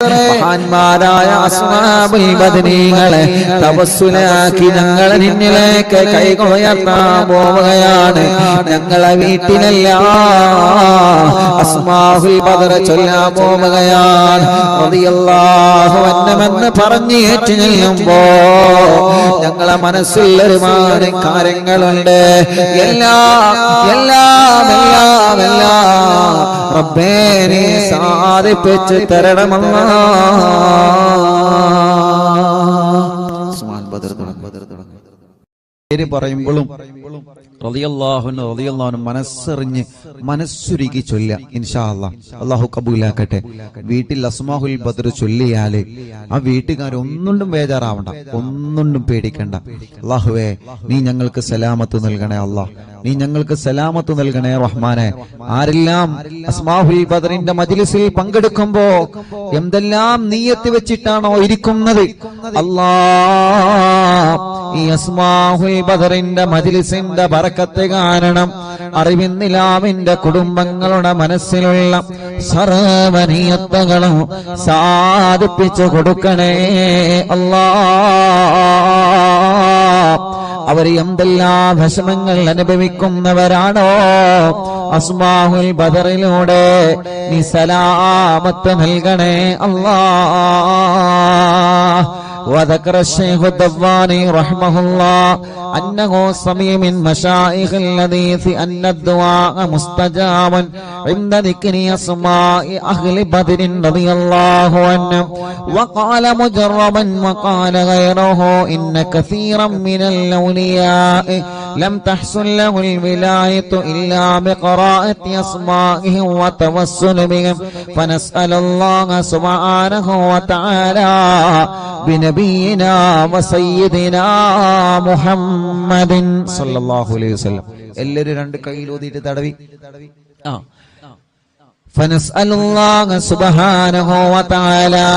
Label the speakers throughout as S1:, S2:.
S1: മഹാന്മാരായ അസ്ഹാബുൽ ബദരീങ്ങളെ തവസ്സുലാക്കി ഞങ്ങൾ നിന്നിലേക്ക് കൈകൾ ഉയർത്താൻ പോവുകയാണ്. ഞങ്ങളെ വീട്ടിലല്ല അസ്മാഉൽ ബദർ ചൊല്ലാൻ പോവുകയാണ്. റളിയല്ലാഹു അൻഹുമെന്ന് പറഞ്ഞ് ഏറ്റു ചെല്ലുമ്പോ ഞങ്ങളെ മനസ്സിൽ ഒരുപാട് കാര്യങ്ങളുണ്ട്. എല്ലാം റബ്ബേ നീ സാധിപ്പിച്ച് തരണമല്ലാ.
S2: പേര് പറയുമ്പോഴും റളിയല്ലാഹു മനസ്സറിഞ്ഞ് മനസ്സുരുകി ചൊല്ല. ഇൻഷാ അല്ലാഹ് അല്ലാഹു കബൂലാക്കട്ടെ. വീട്ടിൽ അസ്മാഉൽ ബദർ ചൊല്ലിയാല് ആ വീട്ടുകാരൊന്നും ബേജാറാവണ്ട, ഒന്നും പേടിക്കണ്ട. അല്ലാഹുവേ നീ ഞങ്ങൾക്ക് സലാമത്ത് നൽകണേ അല്ലാഹ്, നീ ഞങ്ങൾക്ക് സലാമത്ത് നൽകണേ റഹ്മാനെ. ആരെല്ലാം അസ്മാഉൽ ബദറിന്റെ മജ്ലിസിൽ പങ്കെടുക്കുമ്പോ എന്തെല്ലാം നിയ്യത്ത് വെച്ചിട്ടാണോ ഇരിക്കുന്നത്, അല്ലാഹ് ഈ അസ്മാഉൽ ബദറിന്റെ മജ്ലിസിന്റെ ബറക്കത്ത് കാരണം അറിവിന്നിലാവിന്റെ കുടുംബങ്ങളുടെ മനസ്സിലുള്ള സർവ്വനിയത്തുകളും സാധിപ്പിച്ചു കൊടുക്കണേ അല്ലാഹ്. അവർ എന്തെല്ലാം വിഷമങ്ങൾ അനുഭവിക്കുന്നവരാണോ അസ്മാഉൽ ബദറിലൂടെ നീ സലാമത്ത് നൽകണേ അല്ലാഹ്. وذكر الشيخ الدواني رحمه الله أنه سمع من مشايخ الحديث أن الدعاء مستجاب عند ذكر أسماء أهل بدر رضي الله عنهم. وقال مجربا وقال غيره إن كثيرا من الأولياء لم تحصل له الولاية إلا بقراءة أسمائهم وتوسل بهم فنسأل الله سبحانه وتعالى بنبينا وسيدنا محمد صلى الله عليه وسلم. എല്ലാവരും രണ്ട് കൈയിൽ ഊതിയിട്ട് തടവി فنسأل الله سبحانه وتعالى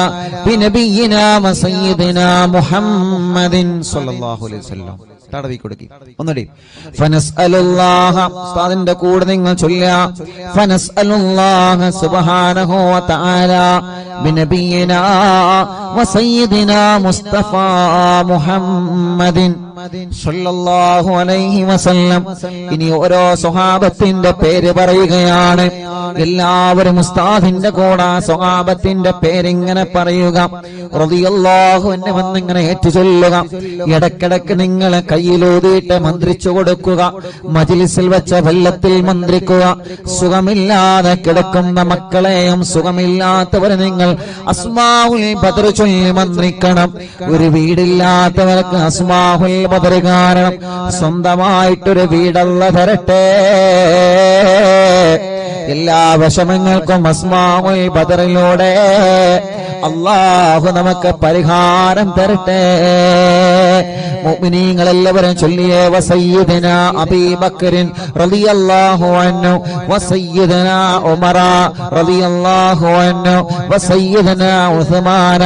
S2: بنبينا وسيدنا محمد صلى الله عليه وسلم. തടവി കൊടുക്കി ഒന്നുകൂടി. ഫനസ്അലുല്ലാഹ ഉസ്താദിന്റെ കൂടെ നിങ്ങൾ ചൊല്ലുക. ഫനസ്അലുല്ലാഹ സുബ്ഹാനഹു വ തആല ബിനബിയിനാ വസയ്യിദിനാ മുസ്തഫ മുഹമ്മദിൻ സല്ലല്ലാഹു അലൈഹി വസല്ലം. ഇനി ഓരോ സ്വഹാബത്തിന്റെ പേര് പറയുകയാണ്. എല്ലാവരും ഉസ്താദിന്റെ കൂടെ സ്വഹാബത്തിന്റെ പേരിങ്ങനെ പറയുക. റളിയല്ലാഹു അൻഹു എന്നിങ്ങനെ ഏറ്റു ചൊല്ലുക. ഇടക്കിടക്ക് നിങ്ങൾ കയ്യിലൂതിയിട്ട് മന്ത്രിച്ചു കൊടുക്കുക. മജ്ലിസിൽ വെച്ച വെള്ളത്തിൽ മന്ത്രിക്കുക. സുഖമില്ലാതെ കിടക്കുന്ന മക്കളെയും സുഖമില്ലാത്തവരെ നിങ്ങൾ അസ്മാഉൽ ബദർ ചൊല്ലി മന്ത്രിക്കണം. ഒരു വീടില്ലാത്തവർക്ക് അസ്മാഉൽ ബദർ കാരണം സ്വന്തമായിട്ടൊരു വീടല്ല തരട്ടെ. എല്ലാ വിഷമങ്ങൾക്കും അസ്മാഉൽ ബദറിലൂടെ അല്ലാഹു നമുക്ക് പരിഹാരം തരട്ടെ. മുഅ്മിനീങ്ങളെല്ലാവരും ചൊല്ലിയേ വസയ്യിദനാ അബീബക്കറിൻ റളിയല്ലാഹു അൻഹു വസയ്യിദനാ ഉമറ റളിയല്ലാഹു അൻഹു വസയ്യിദനാ ഉസ്മാന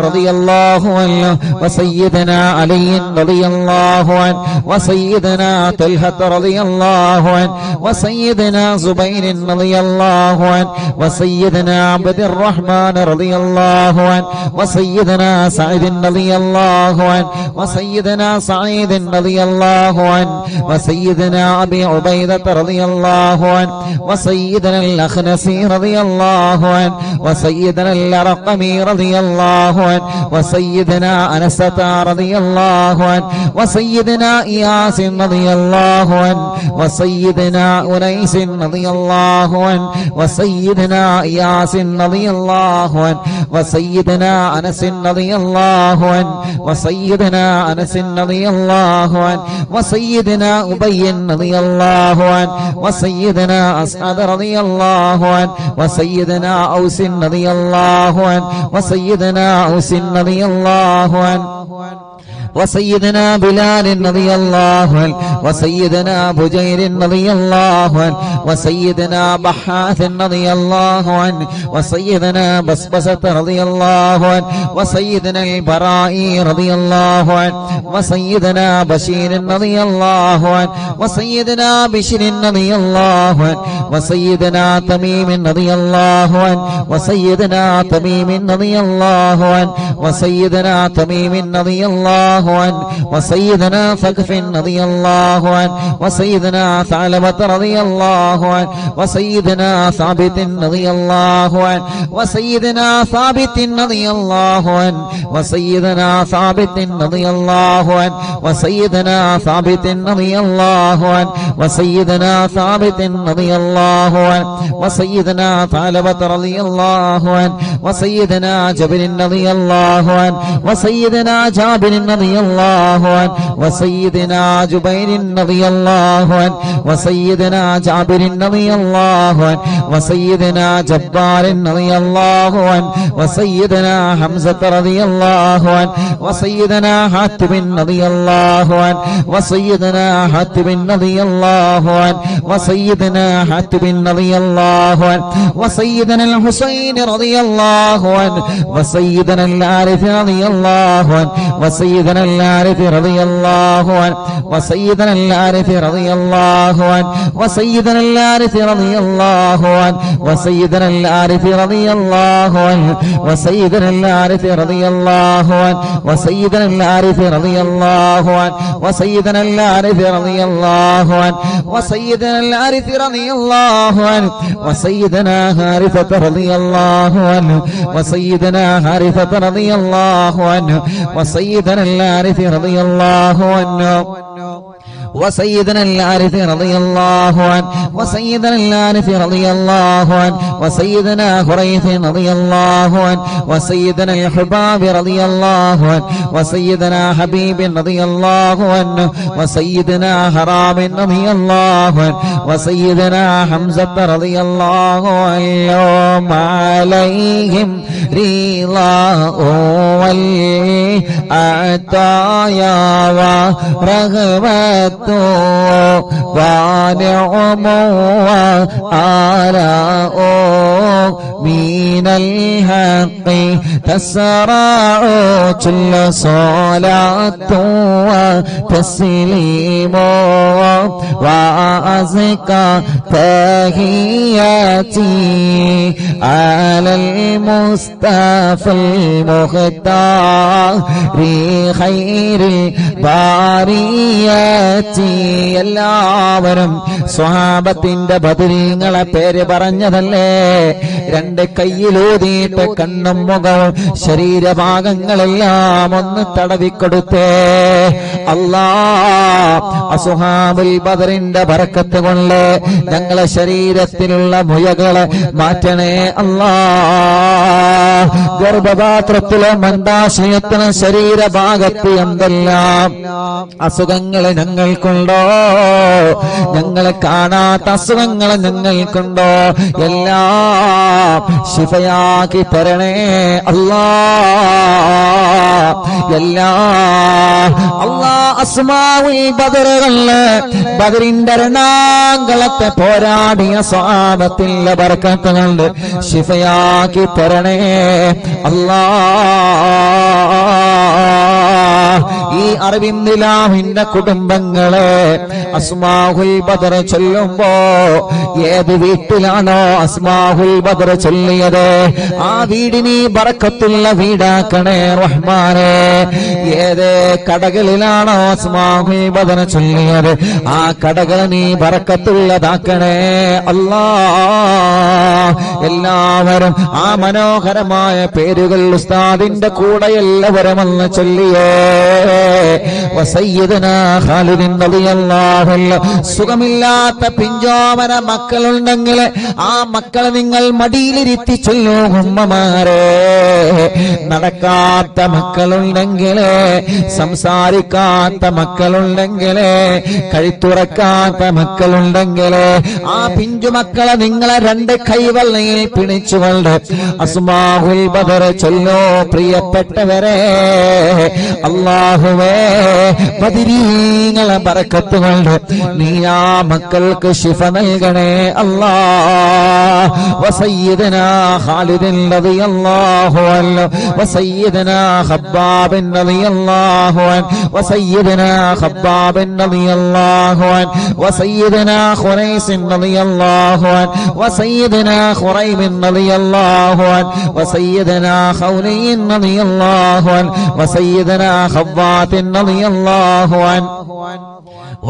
S2: റളിയല്ലാഹു അൻഹു വസയ്യിദനാ അലി റളിയല്ലാഹു അൻഹു വസയ്യിദനാ തൽഹ റളിയല്ലാഹു അൻഹു വസയ്യിദനാ സുബൈർ റളിയല്ലാഹു അൻഹു വസയ്യിദനാ അബ്ദുർ റഹ്മാൻ റളിയല്ലാഹു അൻഹു വസയ്യിദനാ സഈദ് റളിയല്ലാഹു അൻഹു വസയ്യിദനാ سعيد رضي الله عنه وسيدنا أبي عبيدة رضي الله عنه وسيدنا الأخنسي رضي الله عنه وسيدنا الرقمي رضي الله عنه وسيدنا أنسة رضي الله عنه وسيدنا إياس رضي الله عنه وسيدنا أنيس رضي الله عنه وسيدنا إياس رضي الله عنه وسيدنا أنس رضي الله عنه وسيدنا أنس رضي الله عنه وسيدنا أبي رضي الله عنه وسيدنا أسعد رضي الله عنه وسيدنا أوس رضي الله عنه وسيدنا أوس رضي الله عنه وسيدنا بلال رضي الله عنه وسيدنا بجير رضي الله عنه وسيدنا بحاث رضي الله عنه وسيدنا بسبسة رضي الله عنه وسيدنا البراء رضي الله عنه وسيدنا بشير رضي الله عنه وسيدنا بشر رضي الله عنه وسيدنا تميم رضي الله عنه وسيدنا تميم رضي الله عنه وسيدنا تميم رضي الله عنه وسيدنا ثقف رضي الله عنه وسيدنا ثعلبة رضي الله عنه وسيدنا ثابت رضي الله عنه وسيدنا ثابت رضي الله عنه وسيدنا ثابت رضي الله عنه وسيدنا ثابت رضي الله عنه وسيدنا ثابت رضي الله عنه وسيدنا ثعلبة رضي الله عنه وسيدنا جابر رضي الله عنه وسيدنا جابر رضي الله عنه وسيدنا جبير رضي الله عنه وسيدنا جابر رضي الله عنه وسيدنا جبار رضي الله عنه وسيدنا حمزة رضي الله عنه وسيدنا حاتم رضي الله عنه وسيدنا حاتم رضي الله عنه وسيدنا حاتم رضي الله عنه وسيدنا الحسين رضي الله عنه وسيدنا الحارث رضي الله عنه وسيدنا الحارث رضي الله عنه وسيدنا الحارث رضي الله عنه وسيدنا الحارث رضي الله عنه وسيدنا الحارث رضي الله عنه وسيدنا الحارث رضي الله عنه وسيدنا الحارث رضي الله عنه وسيدنا الحارث رضي الله عنه وسيدنا الحارث رضي الله عنه وسيدنا حارثة رضي الله عنه وسيدنا حارثة رضي الله عنه وسيدنا الحارث رضي الله عنه وسيدنا الحارث رضي الله عنه وسيدنا الحارث رضي الله عنه وسيدنا حريث رضي الله عنه وسيدنا الحباب رضي الله عنه وسيدنا حبيب رضي الله عنه وسيدنا حرام رضي الله عنه وسيدنا حمزة رضي الله عنه عليهم رضاه والعطايا ورغبة ونعم وآلاء من الحق تسرع كل صلاة وتسليم وأزكى تحياتي على المصطفى المختار خير البريات എല്ലാവരും സ്വഹാബത്തിന്റെ ബദരീങ്ങളെ പേര് പറഞ്ഞതല്ലേ? രണ്ട് കയ്യിലൂതിയിട്ട് കണ്ണും മുഖവും ശരീരഭാഗങ്ങളെല്ലാം ഒന്ന് തടവിക്കൊടുത്തേ. അല്ലാ, അസ്ഹാബുൽ ബദറിന്റെ ബറക്കത്ത് കൊണ്ട് ഞങ്ങളെ ശരീരത്തിലുള്ള മുയകളെ മാറ്റണേ അല്ലാ. ഗർഭപാത്രത്തിലെ മന്ദാശയത്തിന് ശരീരഭാഗത്ത് എന്തെല്ലാം അസുഖങ്ങൾ ഞങ്ങൾക്കുണ്ടോ, ഞങ്ങളെ കാണാത്ത അസുഖങ്ങൾ ഞങ്ങൾക്കുണ്ടോ, എല്ലാം ശിഫയാക്കി തരണേ അല്ലാ. അല്ലാ അസ്മാഉൽ ബദറുകളില് ബദറിന്റെ രണാങ്കളത്തെ പോരാടിയ സ്വഹാബത്തിന്റെ ബർക്കത്ത് കൊണ്ട് ശിഫയാക്കി തരണേ അല്ലാ. ഈ അറബിന്ദിലാമിന്റെ കുടുംബങ്ങളെ അസ്മാഉൽ ബദർ ചൊല്ലുമ്പോ ഏത് വീട്ടിലാണോ അസ്മാഉൽ ബദർ ചൊല്ലിയത് ആ വീടിന് ബറക്കത്തുള്ള വീടാക്കണേ റഹ്മാനേ. ഏത് കടകളിലാണോ അസ്മാഉൽ ബദർ ചൊല്ലിയത് ആ കടകൾ നീ ബറക്കത്തുള്ളതാക്കണേ അല്ലാ. എല്ലാവരും ആ മനോഹരമായ പേരുകൾ ഉസ്താദിന്റെ കൂടെ എല്ലാവരും ഒന്ന് ചൊല്ലിയേ. വസയ്യിദനാ ഖാലിദ് റളിയല്ലാഹു അൻഹു. സുഖമില്ലാത്ത പിഞ്ചോമന മക്കളുണ്ടെങ്കിൽ ആ മക്കളെ നിങ്ങൾ മടിയിലിരുത്തി ചൊല്ലൂ ഉമ്മമാരെ. നടക്കാത്ത മക്കളുണ്ടെങ്കിൽ, സംസാരിക്കാത്ത മക്കളുണ്ടെങ്കിൽ, കഴുത്തുറക്കാത്ത മക്കളുണ്ടെങ്കിൽ ആ പിഞ്ചുമക്കളെ നിങ്ങളെ രണ്ട് കൈവെള്ളയിൽ പിടിച്ചുകൊണ്ട് അസ്മാഉൽ ബദർ ചൊല്ലോ പ്രിയപ്പെട്ടവരെ. അല്ലാ അല്ലാഹുവേ ബദരീങ്ങളെ ബറക്കത്ത് കൊണ്ട് നീ ആ മക്കൾക്ക് ശിഫ നൽകണേ അല്ലാ. വസയ്യിദനാ ഖാലിദ് റളിയല്ലാഹു അൻഹു വസയ്യിദനാ ഖബ്ബാബ് റളിയല്ലാഹു അൻഹു വസയ്യിദനാ ഖബ്ബാബ് റളിയല്ലാഹു അൻഹു വസയ്യിദനാ ഖുറൈസ് റളിയല്ലാഹു അൻഹു വസയ്യിദനാ ഖുറൈബ് റളിയല്ലാഹു അൻഹു വസയ്യിദനാ ഖൗലി റളിയല്ലാഹു അൻഹു വസയ്യിദനാ ഖവ്വാത്ത് റളിയല്ലാഹു അൻഹു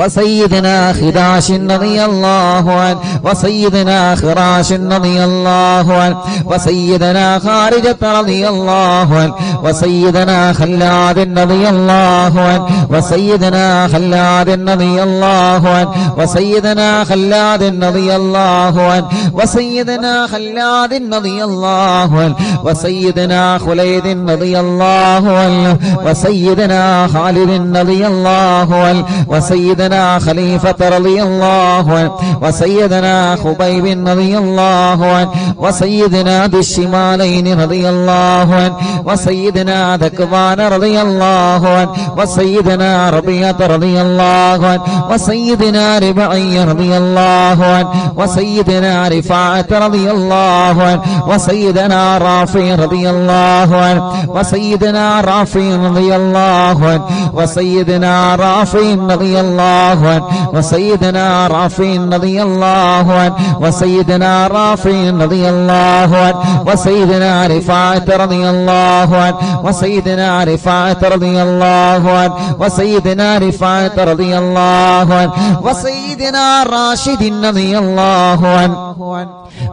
S2: وسيدنا خداش رضي الله عنه وسيدنا خراش رضي الله عنه وسيدنا خارجة رضي الله عنه وسيدنا خلاد رضي الله عنه وسيدنا خلاد رضي الله عنه وسيدنا خلاد رضي الله عنه وسيدنا خلاد رضي الله عنه وسيدنا خليد رضي الله عنه وسيدنا خالد رضي الله عنه وسيدنا خليفة رضي الله عنه وسيدنا خبيب رضي الله عنه وسيدنا ذي الشمالين رضي الله عنه وسيدنا ذكوان رضي الله عنه وسيدنا ربيعة رضي الله عنه وسيدنا ربعي رضي الله عنه وسيدنا رفاعة رضي الله عنه وسيدنا رافع رضي الله عنه وسيدنا رافع رضي الله عنه وسيدنا رافع رضي الله عنه وسيدنا رافع رضي الله عنه وسيدنا رافع رضي الله عنه وسيدنا رفاعة رضي الله عنه وسيدنا رفاعة رضي الله عنه وسيدنا رفاعة رضي الله عنه وسيدنا راشد رضي الله عنه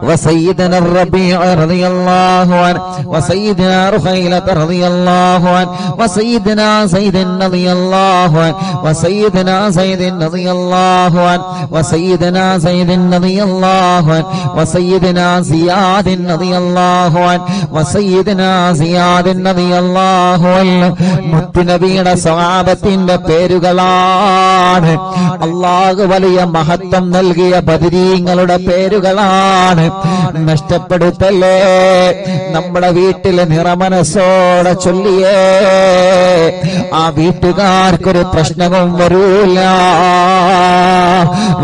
S2: وسيدنا الربيع رضي الله عنه وسيدنا رخيلة رضي الله عنه وسيدنا زيد رضي الله عنه وسيدنا زيد رضي الله عنه وسيدنا زيد رضي الله عنه وسيدنا زياد رضي الله عنه وسيدنا زياد رضي الله عنه മുത്തുനബിയുടെ സ്വഹാബത്തിന്റെ പേരുകളാണ്. അല്ലാഹു വലിയ മഹത്വം നൽകിയ ബദരീങ്ങളുടെ പേരുകളാണ്. നഷ്ടപ്പെടുത്തല്ലേ. നമ്മുടെ വീട്ടിലെ നിറമനസ്സോടെ ചൊല്ലിയേ ആ വീട്ടുകാർക്കൊരു പ്രശ്നവും വരൂല.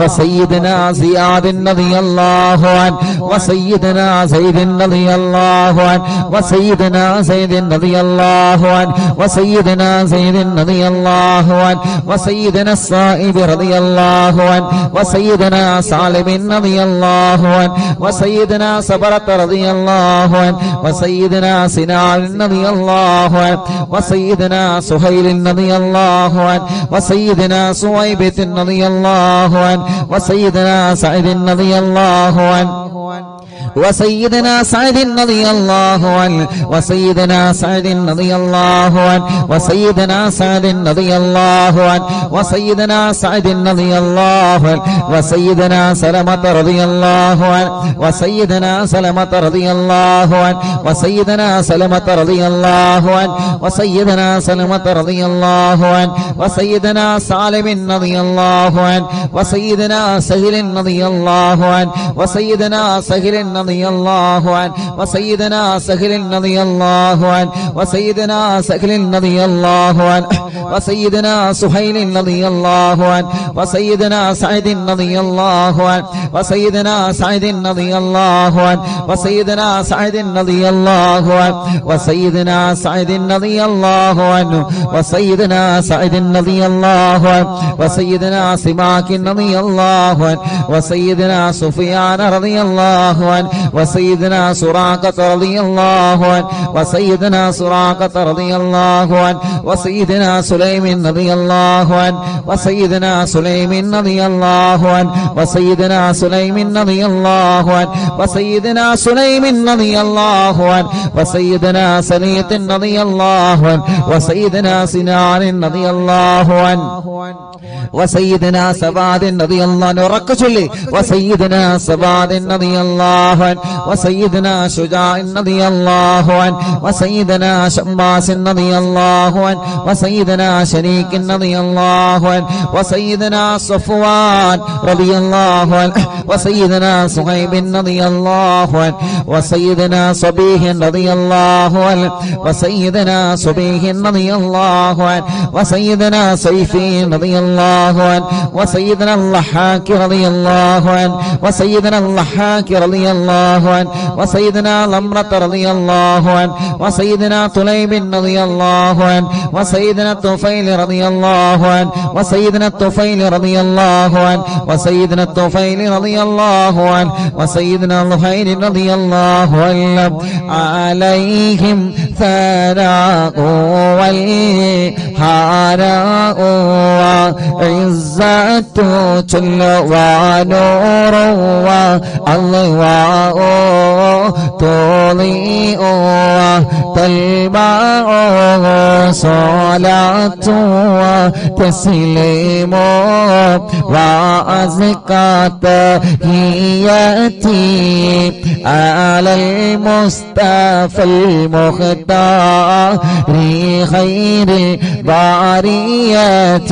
S2: വസയ്യിദനാ സിയാദ് റളിയല്ലാഹു അൻഹു വസയ്യിദനാ സയ്യിദ് റളിയല്ലാഹു അൻഹു വസയ്യിദനാ സയ്യിദ് റളിയല്ലാഹു അൻഹു വസയ്യിദനാ സയ്യിദ് റളിയല്ലാഹു അൻഹു വസയ്യിദനാ സായിബ് റളിയല്ലാഹു അൻഹു വസയ്യിദനാ സാലിബ് റളിയല്ലാഹു അൻഹു വസയ്യിദനാ സബറത്ത് റളിയല്ലാഹു അൻഹു വസയ്യിദനാ സിനാൻ റളിയല്ലാഹു അൻഹു വസയ്യിദനാ സുഹൈൽ റളിയല്ലാഹു അൻഹു വസയ്യിദനാ സുവൈബ് റളിയല്ലാഹു അൻഹു വസയ്യിദനാ സഅദ് റളിയല്ലാഹു അൻഹു وسيدنا سعد رضي الله عنه وسيدنا سعد رضي الله عنه وسيدنا سعد رضي الله عنه وسيدنا سعد رضي الله عنه وسيدنا سلمة رضي الله عنه وسيدنا سلمة رضي الله عنه وسيدنا سلمة رضي الله عنه وسيدنا سلمة رضي الله عنه وسيدنا سالم رضي الله عنه وسيدنا سهل رضي الله عنه وسيدنا سهل رضي الله عنه وسيدنا سهل رضي الله عنه وسيدنا سهل رضي الله عنه وسيدنا سهيل رضي الله عنه وسيدنا سعد رضي الله عنه وسيدنا سعد رضي الله عنه وسيدنا سعد رضي الله عنه وسيدنا سعد رضي الله عنه وسيدنا سعد رضي الله عنه وسيدنا سماك رضي الله عنه وسيدنا سفيان رضي الله عنه وسيدنا سراقة رضي الله عنه وسيدنا سراقة رضي الله عنه وسيدنا سليم رضي الله عنه وسيدنا سليم رضي الله عنه وسيدنا سليم رضي الله عنه وسيدنا سليم رضي الله عنه وسيدنا سنية رضي الله عنه وسيدنا سنان رضي الله عنه وسيدنا سواد رضي الله عنه ركشلي وسيدنا سواد رضي الله عنه وسيدنا شجاع رضي الله عنه وسيدنا شماس رضي الله عنه وسيدنا شريك رضي الله عنه وسيدنا صفوان رضي الله عنه وسيدنا صهيب رضي الله عنه وسيدنا صبيح رضي الله عنه وسيدنا صبيح رضي الله عنه وسيدنا سيفي رضي الله عنه وسيدنا الضحاك رضي الله عنه وسيدنا الضحاك رضي الله عنه وسيدنا لمرة رضي الله عنه وسيدنا طليب رضي الله عنه وسيدنا الطفيل رضي الله عنه وسيدنا الطفيل رضي الله عنه وسيدنا الطفيل رضي الله عنه وسيدنا الطفيل رضي الله عنه عليهم ثناء والحناء وعزة جل ونور والله تضيء تلمع صلاة وتسليم وأزكى تحياتي على المصطفى المختار خير البريات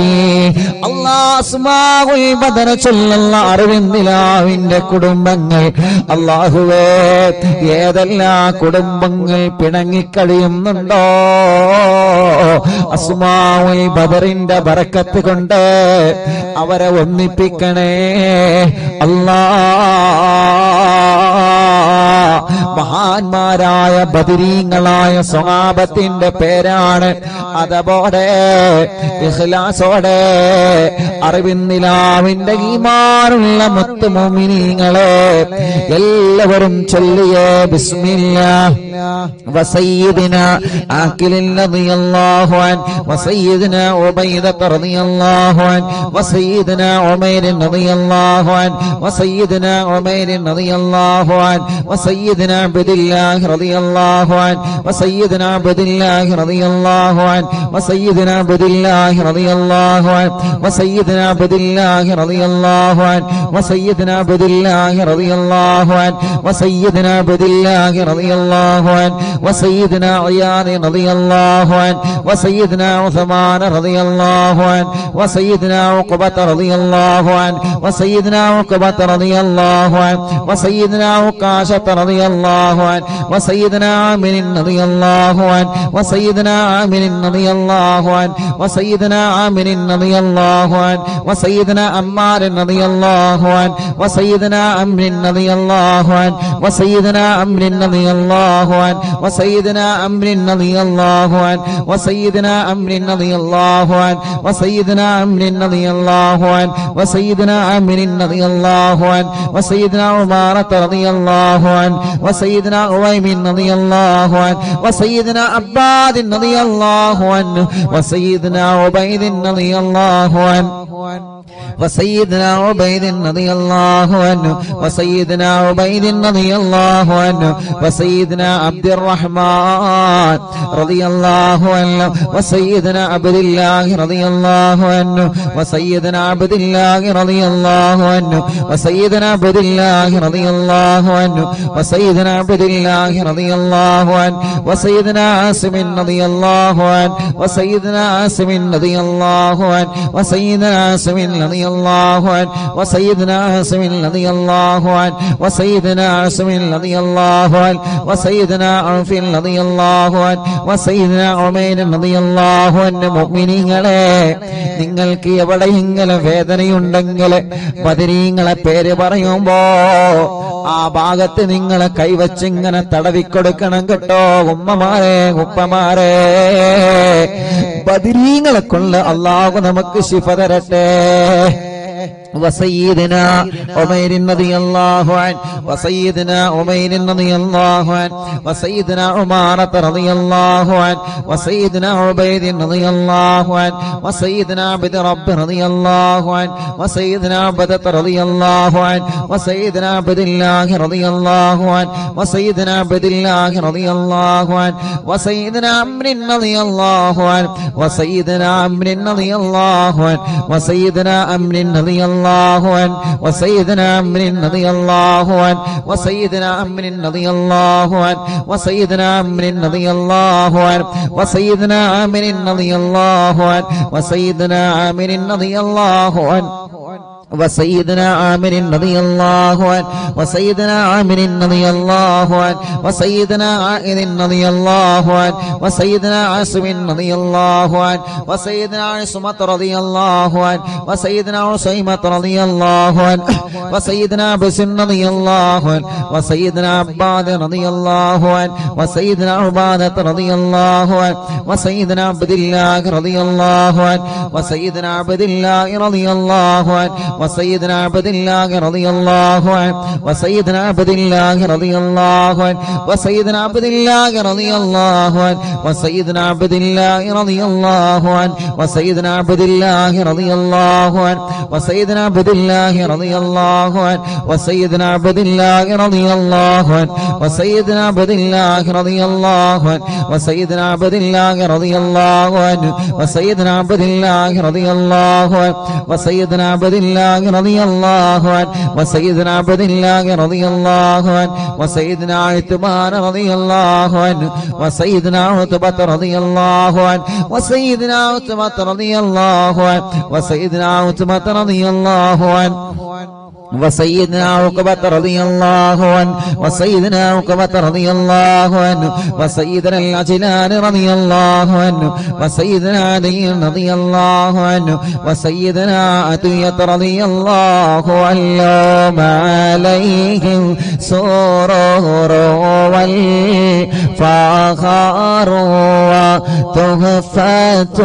S2: الله أسماء البدر ചൊല്ലുള്ള അറിവിന്ദിലാവിന്റെ കുടുംബങ്ങൾ അല്ലാഹുവേ ഏതെല്ലാം കുടുംബങ്ങൾ പിണങ്ങിക്കഴിയുന്നുണ്ടോ അസ്മാഉൽ ബദറിന്റെ ബറക്കത്ത് കൊണ്ട് അവരെ ഒന്നിപ്പിക്കണേ മഹാന്മാരായ ബദരീങ്ങളായ സ്വഹാബത്തിന്റെ പേരാണ് അതോടെ ഇഖ്ലാസോടെ അറിവിന്നിലാവിന്റെ ഈമാനുള്ള മുത്ത് മുഅ്മിനീങ്ങളെ എല്ലാവരും ചൊല്ലിയേ ബിസ്മില്ലാഹ് وسيدنا آكل رضي الله عنه وسيدنا عبيدة رضي الله عنه وسيدنا عمير رضي الله عنه وسيدنا عمير رضي الله عنه وسيدنا عبد الله رضي الله عنه وسيدنا عبد الله رضي الله عنه وسيدنا عبد الله رضي الله عنه وسيدنا عبد الله رضي الله عنه وسيدنا عبد الله رضي الله عنه وسيدنا عبد الله رضي الله عنه وسيدنا عياض رضي الله عنه وسيدنا عثمان رضي الله عنه وسيدنا عقبة رضي الله عنه وسيدنا عقبة رضي الله عنه وسيدنا عكاشة رضي الله عنه وسيدنا عامر رضي الله عنه وسيدنا عامر رضي الله عنه وسيدنا عامر رضي الله عنه وسيدنا عمار رضي الله عنه وسيدنا عمرو رضي الله عنه وسيدنا عمرو رضي الله عنه وسيدنا عمرو رضي الله عنه وسيدنا عمرو رضي الله عنه وسيدنا عمرو رضي الله عنه وسيدنا عمرو رضي الله عنه وسيدنا عمارة رضي الله عنه وسيدنا عويم رضي الله عنه وسيدنا عباد رضي الله عنه وسيدنا عبيد رضي الله عنه وسيدنا عبيد رضي الله عنه وسيدنا عبيد رضي الله عنه وسيدنا عبد الرحمن رضي الله عنه وسيدنا عبد الله رضي الله عنه وسيدنا عبد الله رضي الله عنه وسيدنا عبد الله رضي الله عنه وسيدنا عبد الله رضي الله عنه وسيدنا عاصم رضي الله عنه وسيدنا عاصم رضي الله عنه وسيدنا عاصم رضي الله عنه وسيدنا عاصم رضي الله عنه وسيدنا عاصم رضي الله عنه وسيدنا عوف رضي الله عنه وسيدنا عمير رضي الله عنه മുഅ്മിനീങ്ങളെ നിങ്ങൾക്ക് എവിടെയെങ്കിലും വേദനയുണ്ടെങ്കിൽ ബദരീങ്ങളെ പേര് പറയുമ്പോ ആ ഭാഗത്ത് നിങ്ങളെ കൈവച്ചിങ്ങനെ തടവിക്കൊടുക്കണം കേട്ടോ ഉമ്മമാരെ ഉപ്പമാരെ ബദരീങ്ങളെ കൊണ്ട് അല്ലാഹു നമുക്ക് ശിഫ തരട്ടെ وسيدنا عمير رضي الله عنه وسيدنا عمير رضي الله عنه وسيدنا عمارة رضي الله عنه وسيدنا عبيد رضي الله عنه وسيدنا عبد رب رضي الله عنه وسيدنا عبدة رضي الله عنه وسيدنا عبد الله رضي الله عنه وسيدنا عبد الله رضي الله عنه وسيدنا عمرو رضي الله عنه وسيدنا عمرو رضي الله عنه وسيدنا عمرو رضي الله عنه وسيدنا عمرو رضي الله عنه وسيدنا عمرو رضي الله عنه وسيدنا عمرو رضي الله عنه وسيدنا عامر رضي الله عنه وسيدنا عامر رضي الله عنه وسيدنا عامر رضي الله عنه وسيدنا عامر رضي الله عنه وسيدنا عائذ رضي الله عنه وسيدنا عاصم رضي الله عنه وسيدنا عصمة رضي الله عنه وسيدنا عصيمة رضي الله عنه وسيدنا بسن رضي الله عنه وسيدنا عباد رضي الله عنه وسيدنا عبادة رضي الله عنه وسيدنا عبد الله رضي الله عنه وسيدنا عبد الله رضي الله عنه وسيدنا عبد الله رضي الله عنه وسيدنا عبد الله رضي الله عنه وسيدنا عبد الله رضي الله عنه وسيدنا عبد الله رضي الله عنه وسيدنا عبد الله رضي الله عنه وسيدنا عبد الله رضي الله عنه وسيدنا عبد الله رضي الله عنه وسيدنا عبد الله رضي الله عنه وسيدنا عبد الله رضي الله عنه وسيدنا عبد الله رضي الله عنه وسيدنا عبد الله رضي الله عنه وسيدنا عبد الله رضي الله عنه وسيدنا عثمان رضي الله عنه وسيدنا عتبة رضي الله عنه وسيدنا عتبة رضي الله عنه وسيدنا عتبة رضي الله عنه وسيدنا عقبة رضي الله عنه وسيدنا عقبة رضي الله عنه وسيدنا العجلان رضي الله عنه وسيدنا علي رضي الله عنه وسيدنا عطية رضي الله عنه عليهم سرور والفخر وتحفة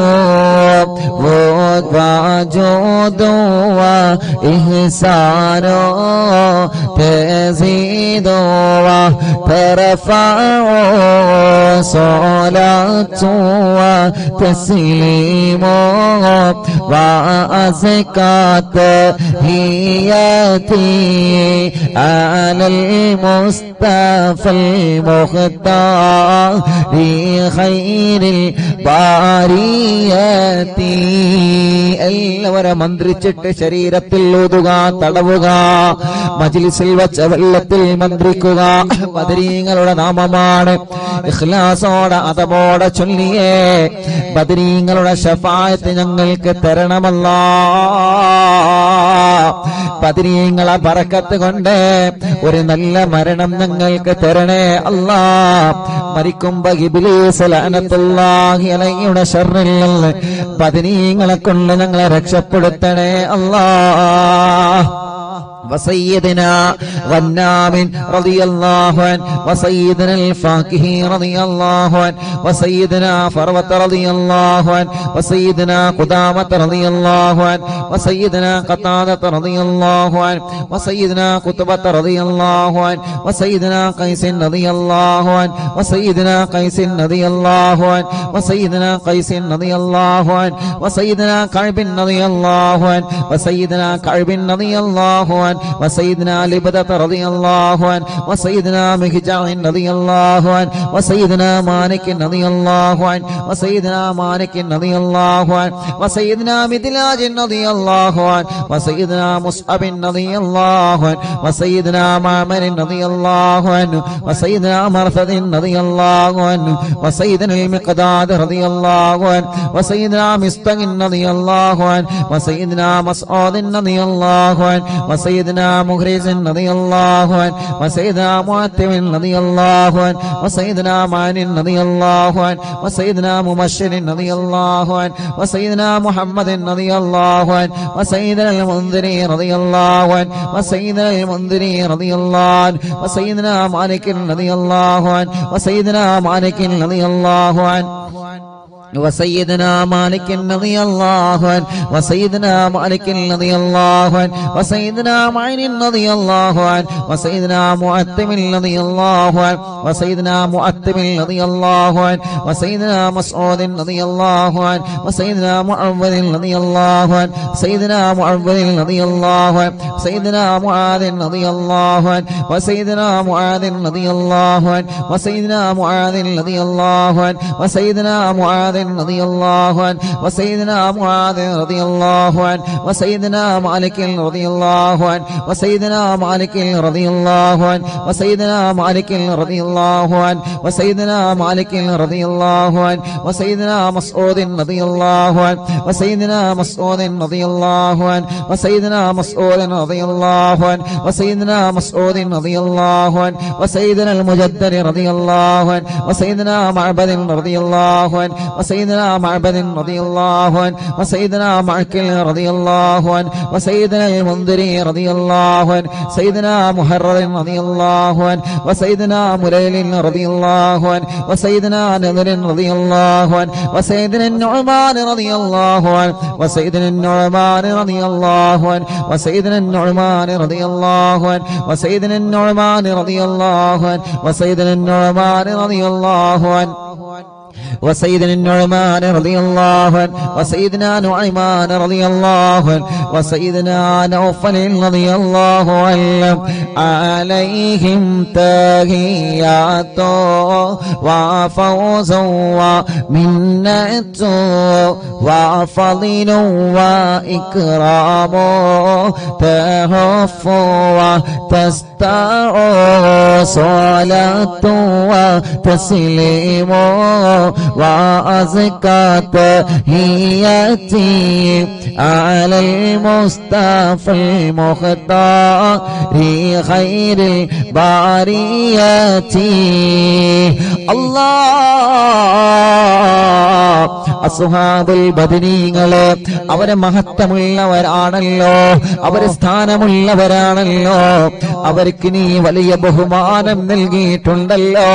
S2: وجود وإحسان تزيد وترفع صلاة وتسليم وأزكى تحياتي على المصطفى المختار لخير الباريات എല്ലാവരും മന്ത്രിച്ചിട്ട് ശരീരത്തിൽ ഊതുക, തടവുക, മജ്ലിസിൽ വച്ച വെള്ളത്തിൽ മന്ത്രിക്കുക. ബദരീങ്ങളുടെ നാമമാണ്. ഇഖ്ലാസോടെ അതബോടെ ചൊല്ലിയേ ബദരീങ്ങളുടെ ശഫാഅത്ത് ഞങ്ങൾക്ക് തരണമല്ലാ. ബദരീങ്ങളെ ബറക്കത്ത് കൊണ്ട് ഒരു നല്ല മരണം ഞങ്ങൾക്ക് തരണേ അല്ലാ. മരിക്കുമ്പോ ഇബ്ലീസ് ലഅനത്തുല്ലാഹി അലൈഹിയുടെ ശർറിൽ നിന്ന് ബദരീങ്ങളെ കൊണ്ട് ഞങ്ങളെ രക്ഷപ്പെടുത്തണേ അല്ലാ. وسيدنا غنام رضي الله عنه وسيدنا الفاكه رضي الله عنه وسيدنا فروة رضي الله عنه وسيدنا قدامة رضي الله عنه وسيدنا قتادة رضي الله عنه وسيدنا قطبة رضي الله عنه وسيدنا قيس رضي الله عنه وسيدنا قيس رضي الله عنه وسيدنا قيس رضي الله عنه وسيدنا كعب رضي الله عنه وسيدنا كعب رضي الله عنه وسيدنا لبدة رضي الله عنه وسيدنا مهجع رضي الله عنه وسيدنا مالك رضي الله عنه وسيدنا مالك رضي الله عنه وسيدنا مدلاج رضي الله عنه وسيدنا مصعب رضي الله عنه وسيدنا معمر رضي الله عنه وسيدنا مرثد رضي الله عنه وسيدنا المقداد رضي الله عنه وسيدنا مستق رضي الله عنه وسيدنا مسعود رضي الله عنه وسيدنا مغرز رضي الله عنه وسيدنا معتم رضي الله عنه وسيدنا معن رضي الله عنه وسيدنا مبشر رضي الله عنه وسيدنا محمد رضي الله عنه وسيدنا المنذري رضي الله عنه وسيدنا المنذري رضي الله عنه وسيدنا مالك رضي الله عنه وسيدنا مالك رضي الله عنه وسيدنا مالك رضي الله عنه وسيدنا مالك رضي الله عنه وسيدنا معين رضي الله عنه وسيدنا معتم رضي الله عنه وسيدنا معتم رضي الله عنه وسيدنا مسعود رضي الله عنه وسيدنا معوذ رضي الله عنه سيدنا معوذ رضي الله عنه سيدنا معاذ رضي الله عنه وسيدنا معاذ رضي الله عنه وسيدنا معاذ رضي الله عنه وسيدنا معاذ رضي الله عنه وسيدنا معاذ رضي الله عنه وسيدنا مالك رضي الله عنه وسيدنا مالك رضي الله عنه وسيدنا مالك رضي الله عنه وسيدنا مالك رضي الله عنه وسيدنا مسعود رضي الله عنه وسيدنا مسعود رضي الله عنه وسيدنا مسعود رضي الله عنه وسيدنا مسعود رضي الله عنه وسيدنا المجدد رضي الله عنه وسيدنا معبد رضي الله عنه وسيدنا معبد رضي الله عنه وسيدنا معكل رضي الله عنه وسيدنا المنذري رضي الله عنه سيدنا محرر رضي الله عنه وسيدنا مليل رضي الله عنه وسيدنا نذر رضي الله عنه وسيدنا النعمان رضي الله عنه وسيدنا النعمان رضي الله عنه وسيدنا النعمان رضي الله عنه وسيدنا النعمان رضي الله عنه وسيدنا النعمان رضي الله عنه وسيدنا النعمان رضي الله عنه وسيدنا نعيمان رضي الله عنه وسيدنا نوفل رضي الله عنه عليهم تحيات وفوز ومنة وفضل وإكرام تهف وتستع صلاة وتسليم وأزكى تحياتي على المصطفى المختار خير البريات الله അസ്ഹാബുൽ ബദരീങ്ങളെ അവരെ മഹത്വമുള്ളവരാണല്ലോ, അവരെ സ്ഥാനമുള്ളവരാണല്ലോ, അവർക്ക് നീ വലിയ ബഹുമാനം നൽകിയിട്ടുണ്ടല്ലോ.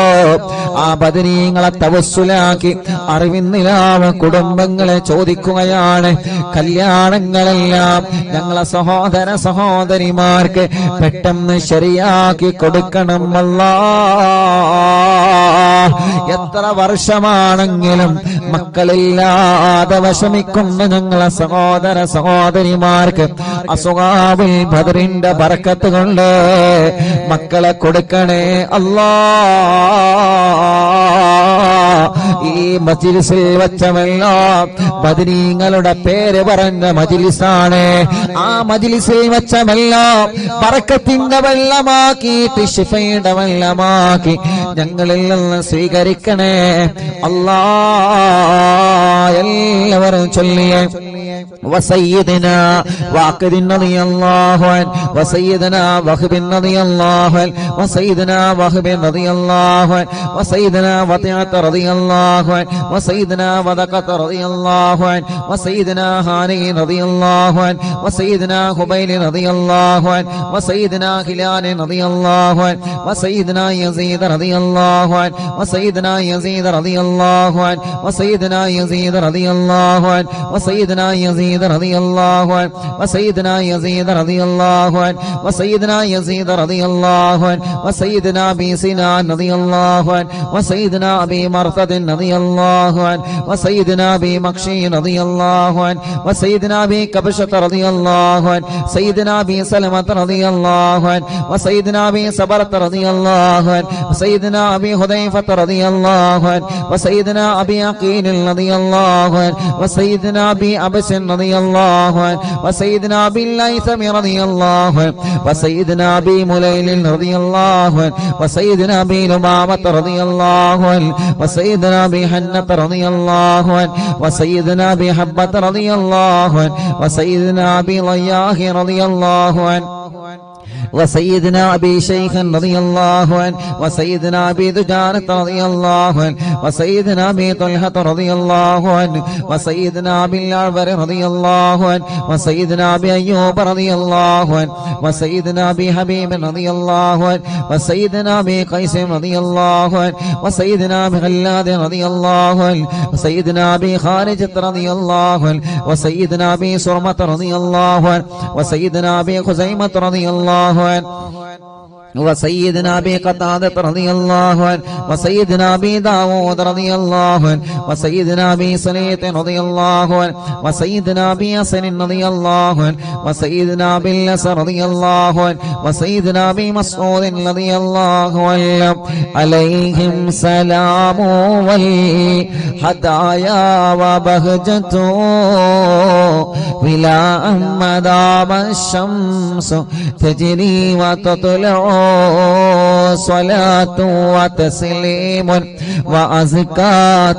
S2: ആ ബദരീങ്ങളെ തവസ്സുലാക്കി അറിവിന്നിലാവ കുടുംബങ്ങളെ ചോദിക്കുകയാണ്, കല്യാണങ്ങളെല്ലാം ഞങ്ങളെ സഹോദര സഹോദരിമാർക്ക് പെട്ടെന്ന് ശരിയാക്കി കൊടുക്കണം അല്ലാഹ്. എത്ര വർഷമാണെങ്കിലും മക്കളില്ലാതെ വിഷമിക്കുന്ന ഞങ്ങളെ സഹോദര സഹോദരിമാർക്ക് അസ്ഹാബുൽ ബദറിന്റെ ബറക്കത്ത് കൊണ്ട് മക്കളെ കൊടുക്കണേ അല്ലാഹ്. ഈ മജ്ലിസിൽ വെച്ചമെല്ലാം ബദരീങ്ങളുടെ പേര് പറഞ്ഞ മജ്ലിസാണ്. ആ മജ്ലിസിൽ വെച്ചമെല്ലാം ബറക്കത്തിന്റെ വെള്ളമാക്കിയിട്ട് ശിഫയുടെ വെള്ളമാക്കി ഞങ്ങളിൽ നിന്ന് സ്വീകരിക്കണേ അല്ലാഹ്. എല്ലാവരും ചൊല്ലിയേ وسيدنا واقد رضي الله عنه وسيدنا وهب رضي الله عنه وسيدنا وهب رضي الله عنه وسيدنا وطيعة رضي الله عنه وسيدنا وذقة رضي الله عنه وسيدنا هاني رضي الله عنه وسيدنا خبيل رضي الله عنه وسيدنا هلال رضي الله عنه وسيدنا يزيد رضي الله عنه وسيدنا يزيد رضي الله عنه وسيدنا يزيد رضي الله عنه وسيدنا يزيد رضي الله عنه وسيدنا يزيد رضي الله عنه وسيدنا يزيد رضي الله عنه وسيدنا ابي سنان رضي الله عنه وسيدنا ابي مرثد رضي الله عنه وسيدنا ابي مكشي رضي الله عنه وسيدنا ابي كبشة رضي الله عنه سيدنا ابي سلمة رضي الله عنه وسيدنا ابي صبرة رضي الله عنه وسيدنا ابي حذيفة رضي الله عنه وسيدنا ابي عقيل رضي الله عنه وسيدنا ابي عبس رضي الله عنه وسيدنا ابي الليثم رضي الله عنه وسيدنا ابي مليل رضي الله عنه وسيدنا ابي لمامة رضي الله عنه وسيدنا ابي حنة رضي الله عنه وسيدنا ابي حبة رضي الله عنه وسيدنا ابي ضياح رضي الله عنه وسيدنا أبي شيخ رضي الله عنه وسيدنا أبي دجانة رضي الله عنه وسيدنا أبي طلحة رضي الله عنه وسيدنا أبي الأعور رضي الله عنه وسيدنا أبي أيوب رضي الله عنه وسيدنا أبي حبيب رضي الله عنه وسيدنا أبي قيس رضي الله عنه وسيدنا أبي غلاد رضي الله عنه وسيدنا أبي خارجة رضي الله عنه وسيدنا أبي صرمة رضي الله عنه وسيدنا أبي خزيمة رضي الله عنه وسيدنا أبي قتادة رضي الله عنه وسيدنا أبي داود رضي الله عنه وسيدنا أبي سليط رضي الله عنه وسيدنا أبي حسن رضي الله عنه وسيدنا أبي الأسر رضي الله عنه وسيدنا أبي مسعود رضي الله عنه عليهم سلام والهدايا وبهجة ولا مدام الشمس تجري وتطلع صلاة وتسليم وأزكى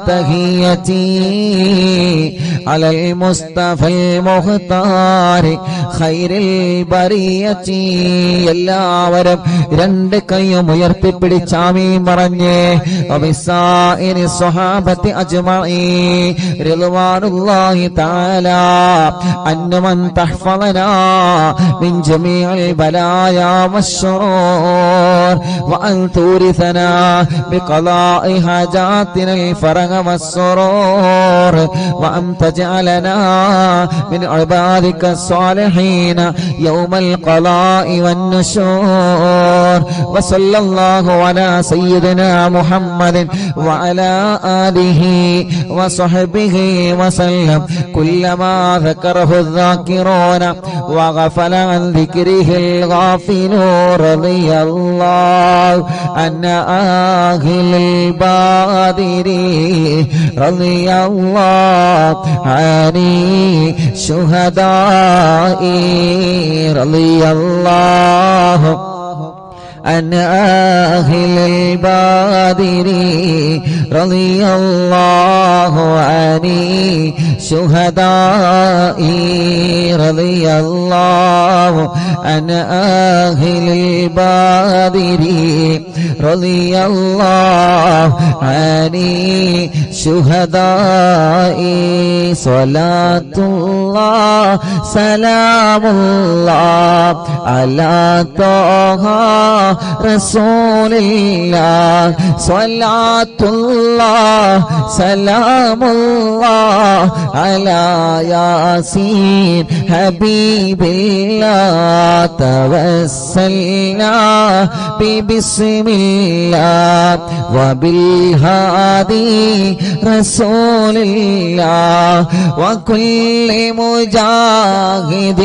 S2: تحيتي على المصطفى المختار خير البرية എല്ലാവരും രണ്ട് കൈയും ഉയർത്തിപ്പിടിച്ച് ആമീൻ പറഞ്ഞേ വബിസായിരി സ്വഹാബത്തി അജ്മഈൻ റിദ്വാനുല്ലാഹി തആല അന്നമൻ തഹ്ഫളനാ മിൻ ജമീഇൽ ബലായാ വശ്ശുറൂർ വഅൻ തൂരിസനാ ബിഖളാഇ ഹാജാതിന الفرج والسرور وأن تجعلنا من عبادك الصالحين يوم القضاء والنشور وصلى الله على سيدنا محمد وعلى آله وصحبه وسلم كلما ذكره الذاكرون وغفل عن ذكره الغافلون رضي الله عن أهل البادر رضي الله عن شهداء رضي الله عن أهل البادر رضي الله عن شهداء رضي الله عن أهل البادر رضي الله عن شهداء صلاة الله سلام الله على طه رسول الله صلاة الله سلام الله على ياسين حبيب الله توسلنا ببسم الله وبالهادي رسول الله وكل مجاهد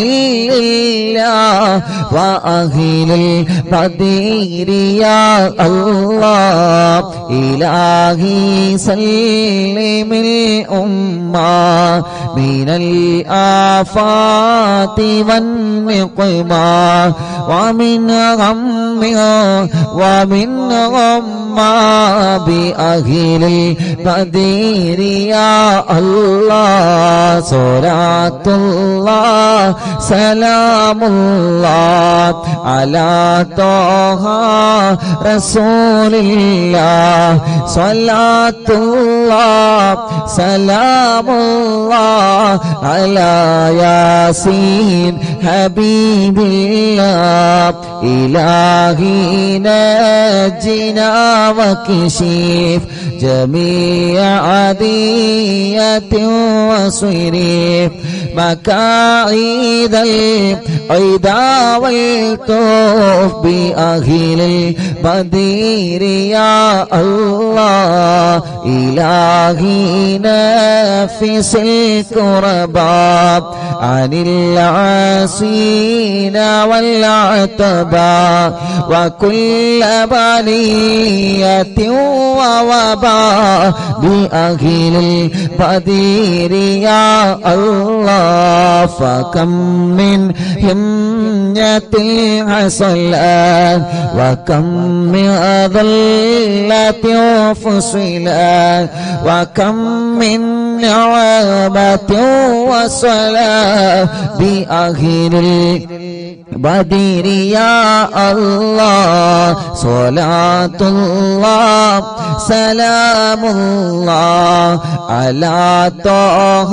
S2: لله وأهل البدير يا الله إلهي سلم الأمة من الآفات والنقمة ومن غم ومن غمّة بأهل البدير يا الله صلاة الله سلام الله على طه رسول الله صلاة الله سلام الله على ياسين حبيب الله إلهي نجنا وكشف جميع عادية وصريف مكايد العدا والطوف بأهل البدير يا الله إلهي نفس الكرباب عن العاصين والعتباء وكل بلية ووباء بأهل البدير يا الله فكم من همية حصلت وكم من ضلة فصلت وكم من نعمة وصلاة بأهل البدر يا الله صلاة الله سلام الله على طه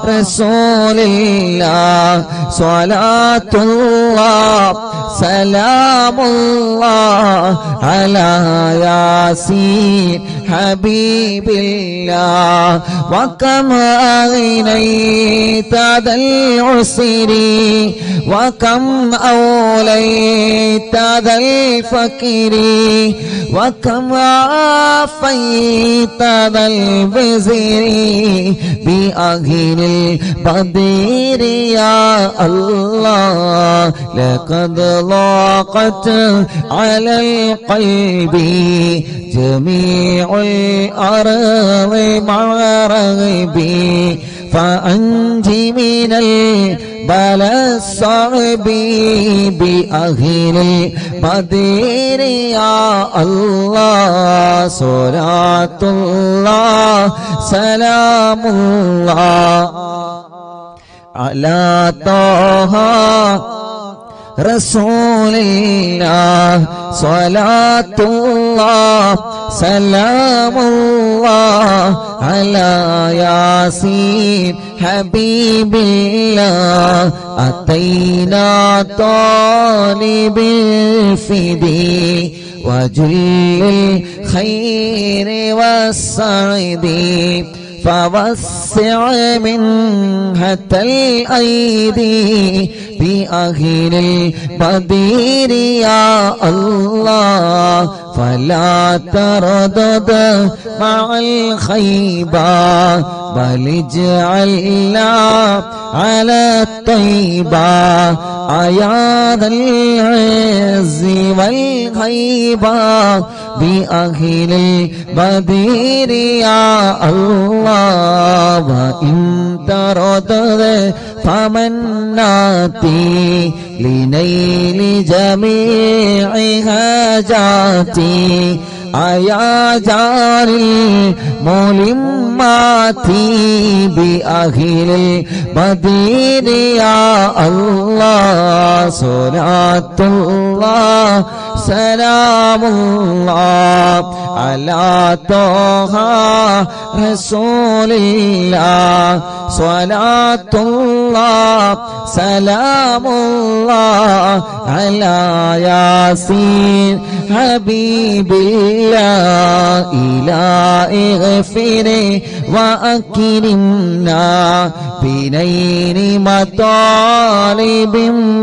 S2: رسول الله صلاة الله سلام الله على ياسين حبيب الله وكم أغنيت ذا العسر وكم أوليت ذا الفقر وكم عافيت ذا البزر بأهل البدر يا الله لقد ضاقت على القلب جميع الأرض مع رغبي فأنجي من البلاء الصعب بأهل البدر يا الله صلاة الله سلام الله على طه رسول الله صلاة الله سلام الله على ياسين حبيب الله أتينا طالب الفدي وجل الخير والسعد فوسع منحة الأيدي بأهل البدر يا الله فلا تردد مع الخيبة بل اجعلنا على الطيبة أيا ذا العز والهيبة بأهل البدر يا الله وإن تردد فمن ناتي لنيل جميع حاجاتي أيا جار الملمات بأهل البدر يا الله صلاة الله سلام الله على طه رسول الله صلاة الله سلام الله على ياسين حبيب الله إلهي اغفر وأكرمنا بنيل مطالب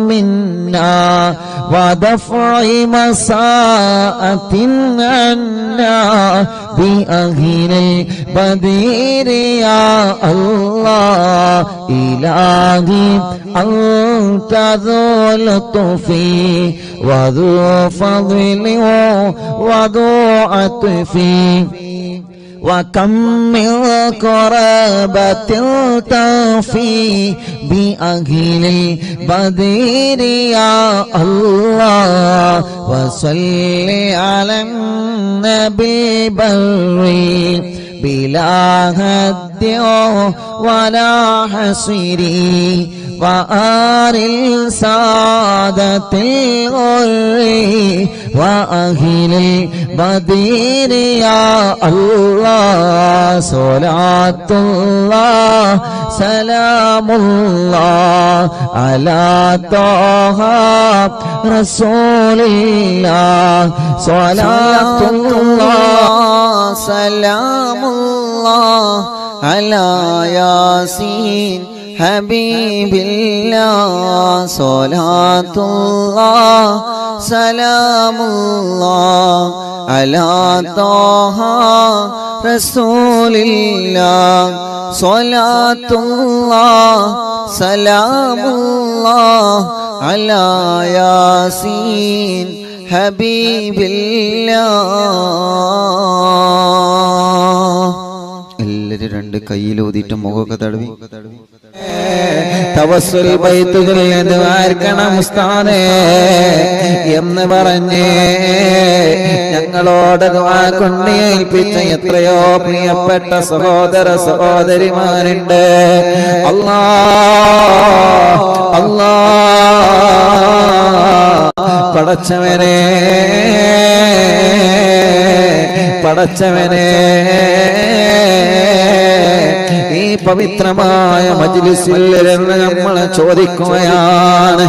S2: منا ودفع مساءة عنا بأهل البدر يا الله إلهي أنت ذو لطف وذو فضل وذو عطف وكم من قرابة تفي بأهل البدر يا الله وصل على النبي بري بلا هد ولا حصر وآل السادة الغر وأهل البدر يا الله صلاة الله سلام الله على طه رسول الله صلاة الله سلام الله على ياسين حبيب الله صلاة الله سلام الله على طه رسول الله صلاة الله سلام الله على ياسين حبيب الله. എല്ലാവരും രണ്ട് കയ്യിൽ ഊതിയിട്ട് മുഖമൊക്കെ തടവി
S1: തവസ്സുൽ ബൈത്തുകളിൽ ദ്വാർക്കണം ഉസ്താദേ എന്ന് പറഞ്ഞ് ഞങ്ങളോട് ദുആ കൊണ്ട് ഏൽപ്പിച്ച എത്രയോ പ്രിയപ്പെട്ട സഹോദര സഹോദരിമാരുണ്ട്. അല്ലാ പടച്ചവനെ ഈ പവിത്രമായ മജ്ലിസിൽ ഇരുന്ന് നമ്മൾ ചോദിക്കുകയാണ്,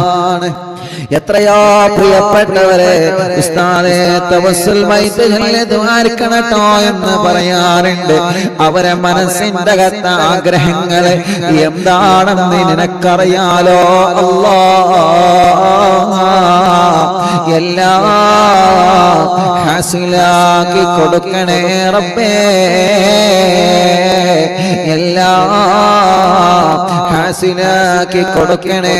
S1: എത്രയോ പ്രിയപ്പെട്ടവരെ ഉസ്താദേ തവസ്സുൽ ബൈത്തുകളിൽ ദ്വാർക്കണട്ടോ എന്ന് പറയാറുണ്ട്. അവരെ മനസ്സിന്റെ അകത്ത ആഗ്രഹങ്ങള് എന്താണെന്ന് നിനക്കറിയാലോ അല്ലാഹ്. എല്ലാം ഹാസിലാക്കി കൊടുക്കണേ റബ്ബേ, എല്ലാം ഹാസിലാക്കി കൊടുക്കണേ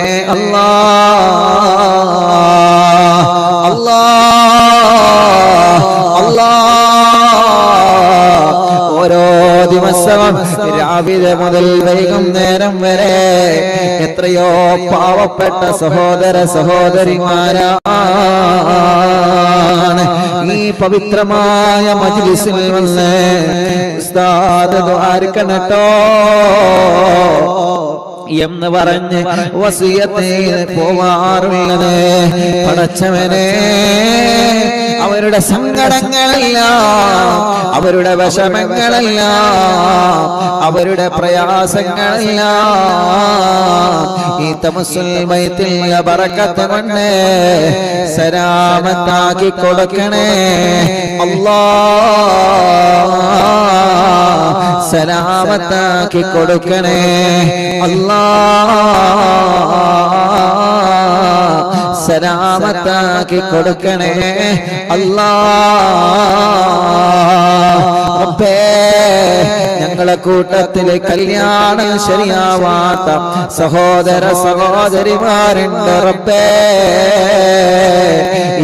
S1: ഓരോ ദിവസവും രാവിലെ മുതൽ വൈകുന്നേരം വരെ എത്രയോ പാവപ്പെട്ട സഹോദര സഹോദരിമാരാണ് ഈ പവിത്രമായ മജ്ലിസിൽ വന്ന് ഉസ്താദ് ദ്വാർക്കണട്ടോ എന്ന് പറഞ്ഞ് വസിയത്ത് പോവാറുള്ളത്. പടച്ചവനെ അവരുടെ സങ്കടങ്ങളെല്ലാം, അവരുടെ വിഷമങ്ങളെല്ലാം, അവരുടെ പ്രയാസങ്ങളെല്ലാം ഈ തവസ്സുൽ ബൈത്തിൽ ബറക്കത്ത് കൊണ്ട് സലാമത്താക്കി കൊടുക്കണേ അല്ലാഹ്, സലാമത്താക്കി കൊടുക്കണേ അല്ലാഹ്, സലാമത്താക്കി കൊടുക്കണേ അല്ലാഹ്. റബ്ബേ ഞങ്ങളെ കൂട്ടത്തില് കല്യാണം ശരിയാവാത്ത സഹോദര സഹോദരിമാരുണ്ട് റബ്ബേ.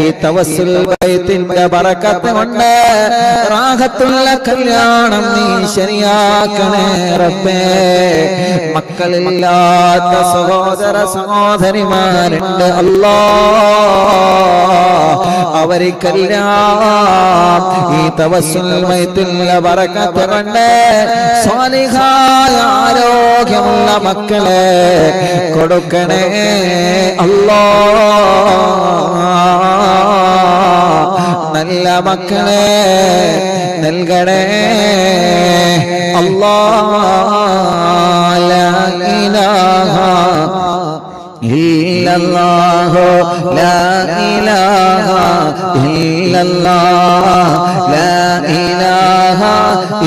S1: ഈ തവസ്സുൽ ബൈത്തിന്റെ ബറക്കത്ത് കൊണ്ട് റാഹത്തുള്ള കല്യാണം നീ ശരിയാക്കണേ റബ്ബേ. മക്കളില്ലാത്ത സഹോദര സഹോദരിമാരുണ്ട് അല്ലാഹ്, അവർക്കെല്ലാം ഈ തവസ്സുൽ ബൈത്തിന്റെ ബറക്കത്ത് കൊണ്ട് സ്വാലിഹായ ആരോഗ്യമുള്ള മക്കളെ കൊടുക്കണേ അല്ലാഹ്, നല്ല മക്കളെ നൽകണേ അല്ലാഹ്. ലാ ഇലാഹ ഇല്ലല്ലാഹു ലാ ഇലാഹ ഇല്ലല്ലാഹ് ലാ ഇലാഹ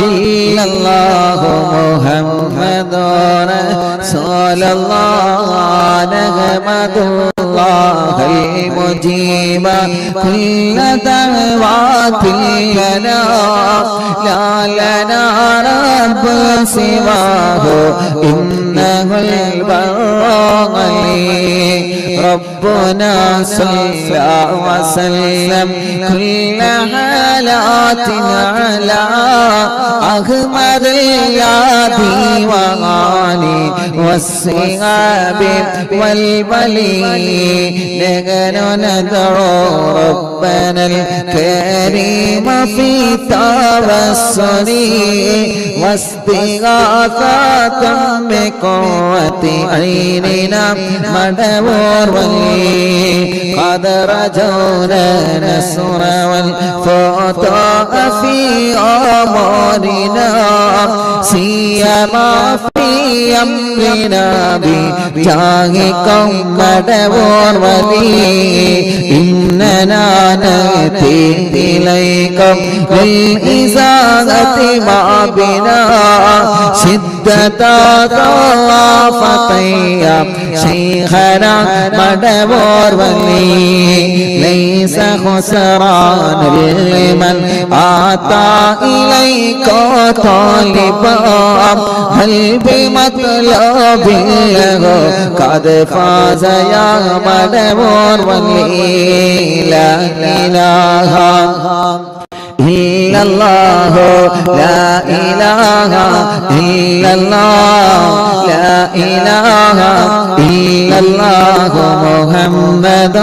S1: ഇല്ലല്ലാഹു മുഹമ്മദുർ റസൂലുള്ളാഹ് നഹ്മദുല്ലാഹൽ മുജീബ കുല്ല ദഅവാതിൽ ലനാ ലാ ലനാ റബ്ബു സിവാഹു ഇന്നഹുൽ ബർറ ربنا صلى وسلم كل حالاتنا على أحمد اليادي وغالي والصحاب والولي نحن ندعو ربنا الكريم في توسل واستغاثة بقوة عيننا مدبور ولي قد رجونا نصر والفتاة في أمرنا سيما في أمرنا بجاهكم مدبور ولي إننا نأتي إليكم بالإزالة ما بنا شدة ضعفتي شيخنا مدبور ولي ليس خسران لمن أتى إليك طالبا هل بمطلب له قد فاز يا مدبور ولي لا إله إلا الله لا إله إلا الله لا إله إلا الله محمد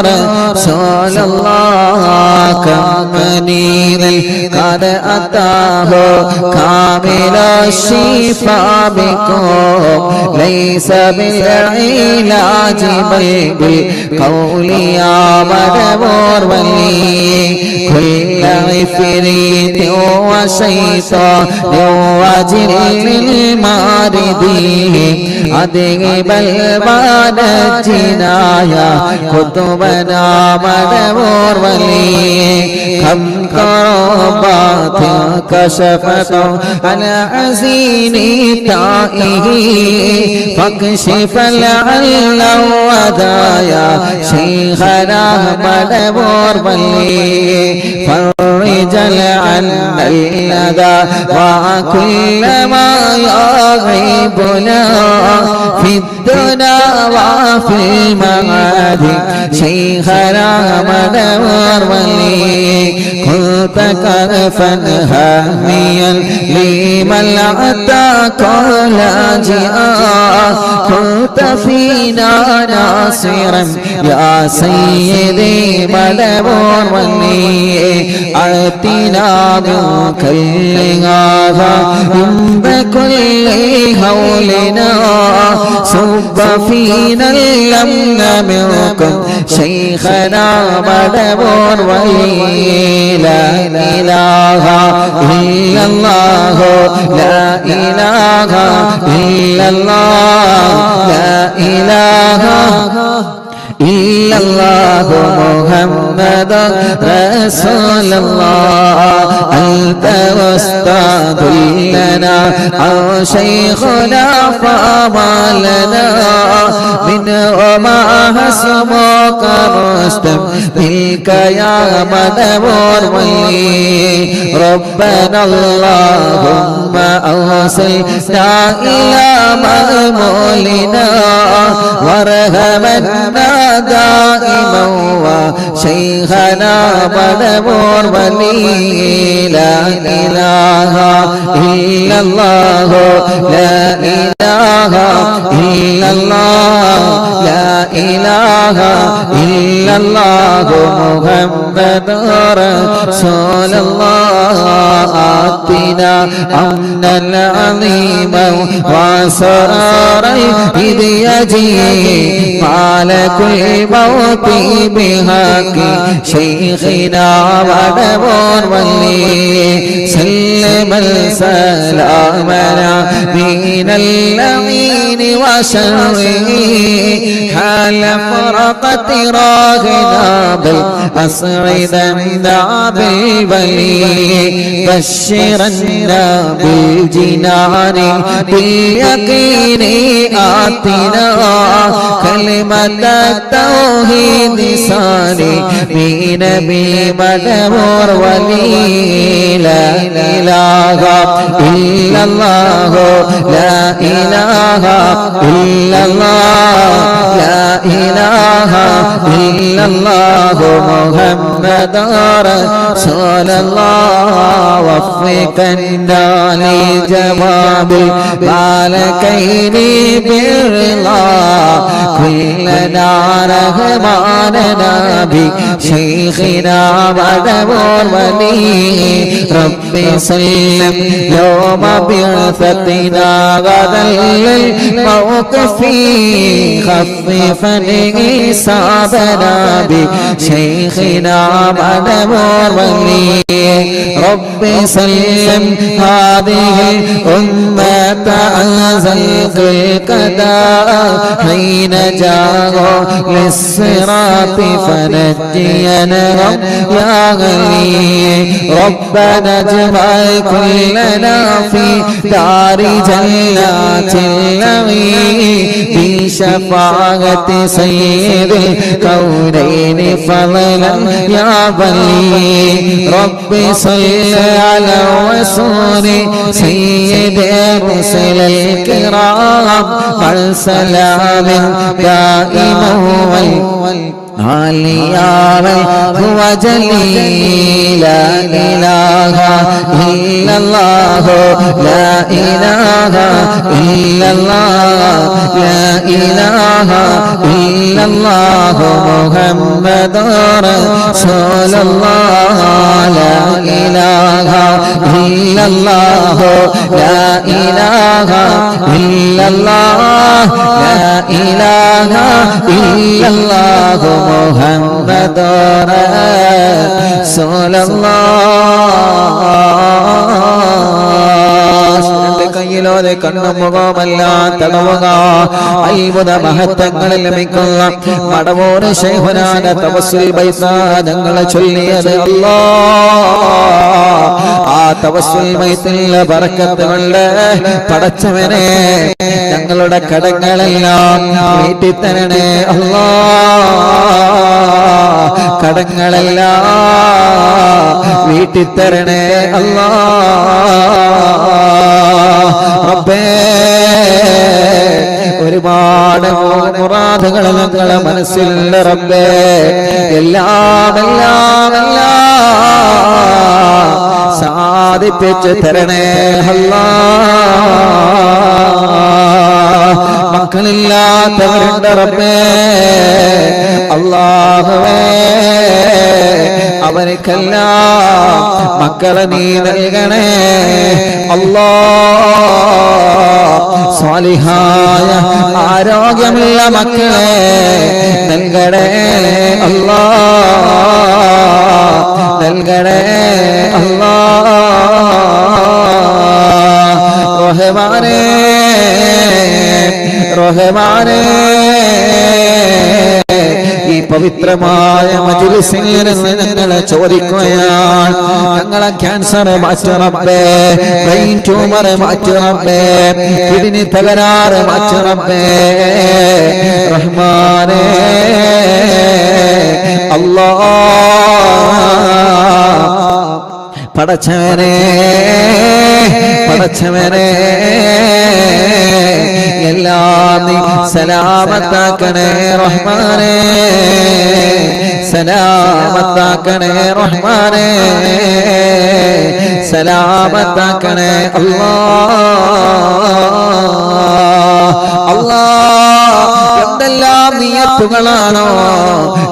S1: رسول الله كم منير قد أتاه كامل الشفاء بكم ليس بالعلاج بل بالقول يا مدبور ولي كل عفريت وشيطان وجن الماردين أذهب البال الجنايا كتبنا مدبور ولي كم كربات كشفت على عزين تائه فاكشف العل ودايا شيخنا مدبور ولي فرج عنا الندى وكل ما يغيبنا في الدنيا وفي المعاد شيخنا مدبور ولي كنت كرفا هاميا لمن أتاك لاجئا كنت فينا ناصرا يا سيدي مدبور ولي أتنا من كل هذا بكل هولنا صب فينا الأمن منكم شيخنا مدبور ولي لا إله إلا الله لا إله إلا الله لا إله إلا الله محمد رسول الله أنت أستاذ لنا أو شيخنا فما لنا من وما حسبك رستم تلك يا مدبور ولي ربنا اللهم أوصلنا إلى مأمولنا وارحمنا دائما وشيخنا مدبور ولي لا إله إلا الله لا إله إلا الله لا إله إلا الله محمد رسول الله آتنا أمنا عظيما وسرارا إذ يجيء مالك الموت بحق شيخنا مدبور ولي سلم السلامنا من اللعين وشره حال فرقت راغنا بالأصعد بالبلي بشرنا بالجنان باليقين آتنا كلمة التوحيد صالح بنبي مدبور ولي لا إله إلا الله لا إله إلا الله لا إله إلا الله محمد رسول الله وفقنا لجواب الملكين بالرضا كلنا رحماننا بشيخنا مدبور ولي ربي سلم يوم بعثتنا غدا للموقف خففا حسابنا بشيخنا مدبور ولي ربي سلم هذه الأمة أنزلت القضاء حين جاءوا للصراط فنجينا يا غني ربنا اجمع كلنا في دار جنات النعيم بشفاعة سيد الكونين فضلا يا بلي ربي صل على رسول سيد الرسل الكرام والسلام دائما ആലിയാവൻ ഹുവ ജലീല ഇലാഹ ഇല്ലല്ലാഹു ലാ ഇലാഹ ഇല്ലല്ലാഹ് ലാ ഇലാഹ ഇല്ലല്ലാഹു മുഹമ്മദുർ റസൂലുള്ളാഹ് ലാ ഇലാഹ ഇല്ലല്ലാഹു ലാ ഇലാഹ ഇല്ലല്ലാഹ് ലാ ഇലാഹ ഇല്ലല്ലാഹു മുഹമ്മദുർ റസൂലുള്ളാഹ് കയ്യിലോതെ കണ്ണും മുഖവുമെല്ലാം തടവുക. അത്ഭുത മഹത്വങ്ങളിൽ ലഭിക്കുന്ന മടവൂർ ശൈഖുനാന്റെ തവസ്സുൽ ബൈത്ത് ഞങ്ങൾ ചൊല്ലിയത് അല്ലാഹ്. ആ തവസ്സുൽ ബൈത്തിലെ ബറക്കത്ത് കൊണ്ട് പടച്ചവനെ ഞങ്ങളുടെ കടങ്ങളെല്ലാം വീട്ടിത്തരണേ അല്ലാഹ്. കടങ്ങളെല്ലാം വീട്ടിത്തരണേ അല്ലാഹ്. റബ്ബേ, ഒരുപാട് മുറാദുകൾ ഞങ്ങളെ മനസ്സിൽ റബ്ബേ, എല്ലാം സാധിപ്പിച്ച് തരണേ അല്ലാഹ്. മക്കളില്ലാത്തവരുണ്ട് റബ്ബേ, അല്ലാഹുവേ, അവർക്കെല്ലാം മക്കളെ നീ നൽകണേ അല്ലാഹ്. സ്വാലിഹായ ആരോഗ്യമുള്ള മക്കളെ നൽകണേ അല്ലാഹ്, നൽകണേ അല്ലാഹ്. റഹ്മാനേ റഹ്മാനേ, ഈ പവിത്രമായ മജ്‌ലിസിൽ നിന്ന് ഞങ്ങളെ ചോദിക്കുകയാണ്, ഞങ്ങളെ ക്യാൻസർ മാറ്റി റബ്ബേ, ബ്രെയിൻ ട്യൂമർ മാറ്റി റബ്ബേ, കിഡ്നി തകരാറ് മാറ്റി റബ്ബേ. റഹ്മാനേ അല്ലാഹ്, പടച്ചവനെ പടച്ചവനെ എല്ലാം നീ സലാമത്താക്കണേ റഹ്മാനേ, സലാമത്താക്കണേ റഹ്മാനേ, സലാമത്താക്കണേ അല്ലാഹ്. അല്ലാഹ്, എന്തെല്ലാം നിയത്തുകളാണോ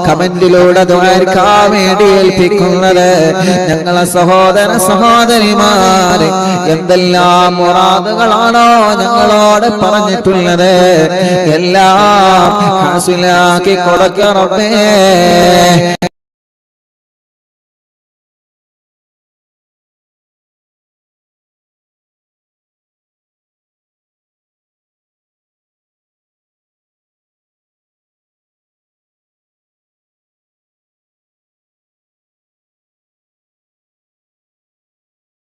S1: കമന്റിലൂടെ ദുആക്കാൻ വേണ്ടി ഏൽപ്പിക്കുന്നത് ഞങ്ങളെ സഹോദര സഹോദരിമാരെ, എന്തെല്ലാം മുറാദുകളാണോ ഞങ്ങളോട് പറഞ്ഞിട്ടുള്ളത് എല്ലാം ഹാസിലാക്കി കൊടുക്കണമേ.